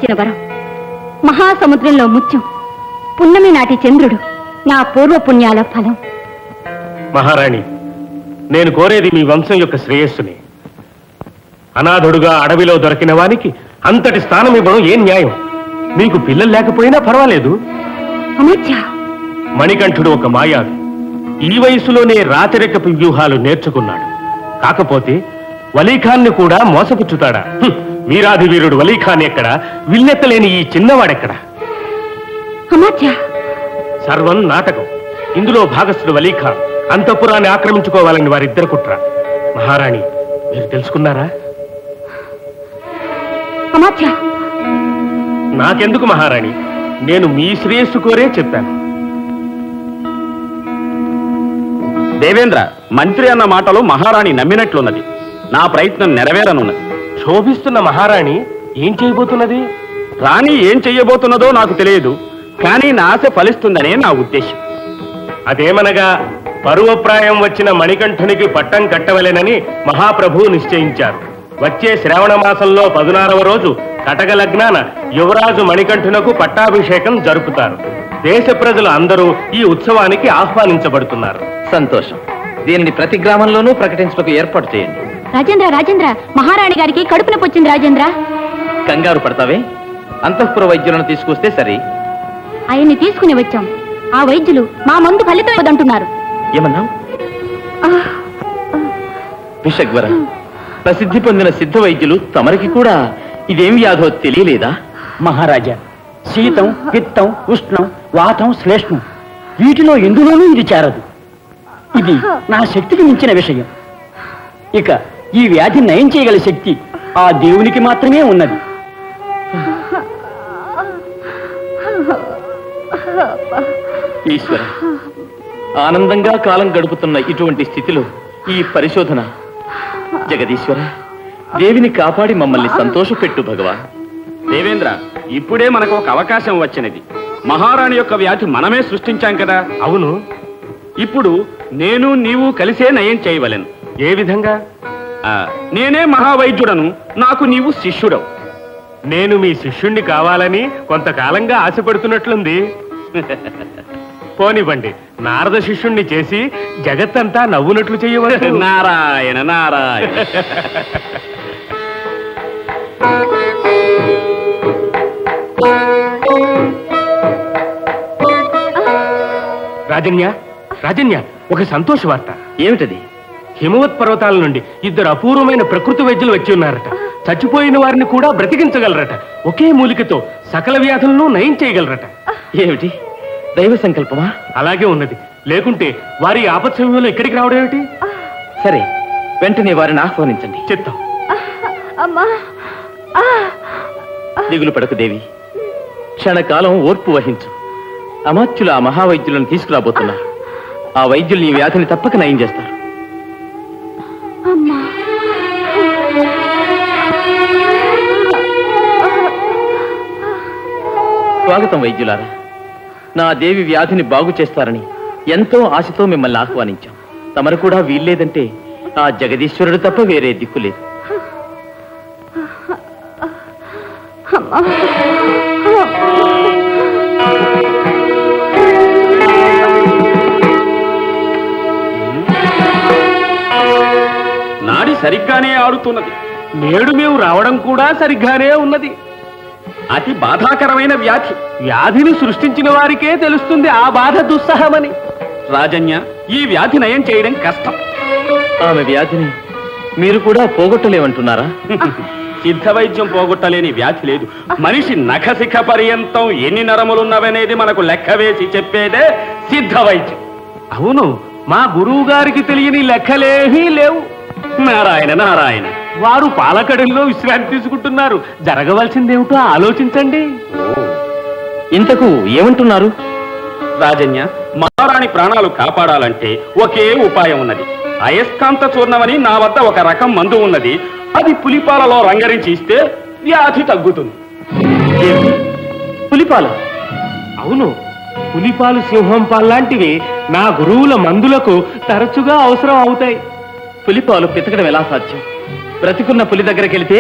ఇచ్చిన వరం. మహాసముద్రంలో ముత్యం, పున్నమి నాటి చంద్రుడు నా పూర్వపుణ్యాల ఫలం. మహారాణి, నేను కోరేది మీ వంశం యొక్క శ్రేయస్సుని. అనాథుడుగా అడవిలో దొరికిన వానికి అంతటి స్థానం ఇవ్వడం ఏం న్యాయం? మీకు పిల్లలు లేకపోయినా పర్వాలేదు. మణికంఠుడు ఒక మాయావి. ఈ వయసులోనే రాచరికపు వ్యూహాలు నేర్చుకున్నాడు. కాకపోతే వలీఖాన్ని కూడా మోసపుచ్చుతాడా? వీరాధి వీరుడు వలీఖాన్ ఎక్కడ? విల్లెత్తలేని ఈ చిన్నవాడెక్కడ? సర్వం నాటకం. ఇందులో భాగస్థుడు వలీఖాన్ అంతఃపురాన్ని ఆక్రమించుకోవాలని వారిద్దరు కుట్ర. మహారాణి, మీరు తెలుసుకున్నారా? నాకెందుకు మహారాణి, నేను మీ శ్రేయస్సు కోరే చెప్పాను. దేవేంద్ర, మంత్రి అన్న మాటలో మహారాణి నమ్మినట్లున్నది. నా ప్రయత్నం నెరవేరనున్నది. శోభిస్తున్న మహారాణి ఏం చేయబోతున్నది? రాణి ఏం చెయ్యబోతున్నదో నాకు తెలియదు, కానీ నా ఆశ ఫలిస్తుందనే నా ఉద్దేశం. అదేమనగా పరువప్రాయం వచ్చిన మణికంఠునికి పట్టం కట్టవలెనని మహాప్రభువు నిశ్చయించారు. వచ్చే శ్రావణ మాసంలో 16వ రోజు కటక లగ్నాన యువరాజు మణికంఠునకు పట్టాభిషేకం జరుపుతారు. దేశ ప్రజలు అందరూ ఈ ఉత్సవానికి ఆహ్వానించబడుతున్నారు. సంతోషం. దీనిని ప్రతి గ్రామంలోనూ ప్రకటించడానికి ఏర్పాటు చేయండి. రాజేంద్ర, రాజేంద్ర, మహారాణి గారికి కడుపు నొప్పి వచ్చింది. రాజేంద్ర, కంగారు పడతావే? అంతఃపుర వైద్యులను తీసుకొస్తే సరే. ఆయన్ని తీసుకుని వచ్చాం. ఆ వైద్యులు మా మందు ఫలితం ఇవ్వదంటున్నారు. ఏమన్నావు? విషగ్వర, ప్రసిద్ధి పొందిన సిద్ధ వైద్యులు తమరికి కూడా ఇదేం వ్యాధో తెలియలేదా? మహారాజా, శీతం, పిత్తం, ఉష్ణం, వాతం, శ్లేష్మం వీటిలో ఎందులోనూ ఇది చేరదు. ఇది నా శక్తికి మించిన విషయం. ఇక ఈ వ్యాధి నయం చేయగల శక్తి ఆ దేవునికి మాత్రమే ఉన్నది. ఈశ్వర, ఆనందంగా కాలం గడుపుతున్న ఇటువంటి స్థితిలో ఈ పరిశోధన. జగదీశ్వర, దేవిని కాపాడి మమ్మల్ని సంతోషపెట్టు భగవాన్. దేవేంద్ర, ఇప్పుడే మనకు ఒక అవకాశం వచ్చినది. మహారాణి యొక్క వ్యాధి మనమే సృష్టించాం కదా. అవును. ఇప్పుడు నేను నీవు కలిసే నయం చేయవలెను. ఏ విధంగా? నేనే మహావైద్యుడను, నాకు నీవు శిష్యుడవు. నేను మీ శిష్యుణ్ణి కావాలని కొంతకాలంగా ఆశపడుతున్నట్లుంది. పోనివ్వండి, నారద శిష్యుణ్ణి చేసి జగత్తంతా నవ్వునట్లు చేయవచ్చు. నారాయణ నారాయణ. రాజన్య, రాజన్య, ఒక సంతోష వార్త. ఏమిటది? హిమవత్ పర్వతాల నుండి 2 అపూర్వమైన ప్రకృతి వైద్యులు వచ్చి ఉన్నారట. చచ్చిపోయిన వారిని కూడా బ్రతికించగలరట. ఒకే మూలికతో సకల వ్యాధులను నయం చేయగలరట. ఏమిటి? దైవ సంకల్పమా? అలాగే ఉన్నది. లేకుంటే వారి ఆపత్ సమయంలో ఇక్కడికి రావడం ఏమిటి? సరే, వెంటనే వారిని ఆహ్వానించండి. చిత్తం. దిగులు పడకు దేవి, క్షణకాలం ఓర్పు వహించు. అమాత్యులు ఆ మహావైద్యులను తీసుకురాబోతున్నారు. ఆ వైద్యులు ఈ వ్యాధిని తప్పక నయం చేస్తారు. స్వాగతం వైద్యులారా. నా దేవి వ్యాధిని బాగు చేస్తారని ఎంతో ఆశతో మిమ్మల్ని ఆహ్వానించాం. తమరు కూడా వీల్లేదంటే ఆ జగదీశ్వరుడు తప్ప వేరే దిక్కు లేదు. నాడి సరిగ్గానే ఆడుతున్నది. నేడు మేము రావడం కూడా సరిగ్గానే ఉన్నది. అతి బాధాకరమైన వ్యాధి. వ్యాధిని సృష్టించిన వారికే తెలుస్తుంది ఆ బాధ దుస్సహమని. రాజన్య, ఈ వ్యాధి నయం చేయడం కష్టం. ఆమె వ్యాధిని మీరు కూడా పోగొట్టలేమంటున్నారా? సిద్ధ వైద్యం పోగొట్టలేని వ్యాధి లేదు. మనిషి నఖశిఖ పర్యంతం ఎన్ని నరములున్నవనేది మనకు లెక్క వేసి చెప్పేదే సిద్ధ వైద్యం. అవును, మా గురువు గారికి తెలియని లెక్కలేమీ లేవు. నారాయణ నారాయణ. వారు పాలకడల్లో విశ్రాంతి తీసుకుంటున్నారు. జరగవలసిందేమిటో ఆలోచించండి. ఇంతకు ఏమంటున్నారు? రాజన్య, మహారాణి ప్రాణాలు కాపాడాలంటే ఒకే ఉపాయం ఉన్నది. అయస్కాంత చూర్ణమని నా వద్ద ఒక రకం మందు ఉన్నది. అది పులిపాలలో రంగరించి ఇస్తే వ్యాధి తగ్గుతుంది. పులిపాల? అవును, పులిపాలు, సింహం పాలు లాంటివి నా గురువుల మందులకు తరచుగా అవసరం అవుతాయి. పులిపాలు పితకడం ఎలా సాధ్యం? బ్రతికున్న పులి దగ్గరికి వెళితే